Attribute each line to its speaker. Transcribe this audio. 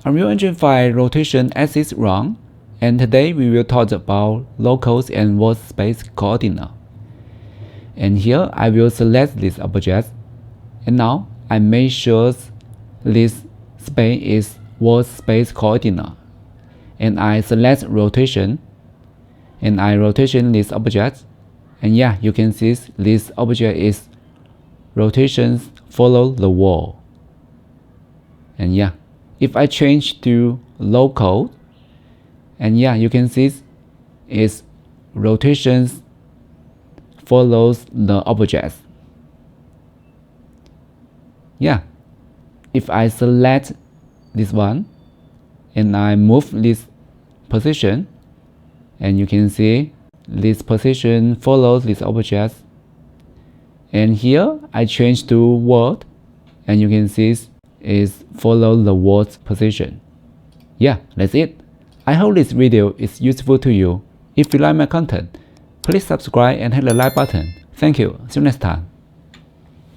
Speaker 1: Unreal Engine 5 rotation axis run, and today we will talk about locals and world space coordinate. And here I will select this object, and now I make sure this space is world space coordinate, and I select rotation, and I rotation this object, and yeah, you can see this object is rotations follow the wall. And yeah, if I change to local, and yeah, you can see its rotations follows the objects. Yeah, if I select this one and I move this position, and you can see this position follows this object. And here I change to world, and you can see is follow the world's position. Yeah, that's it. I hope this video is useful to you. If you like my content, please subscribe and hit the like button. Thank you. See you next time.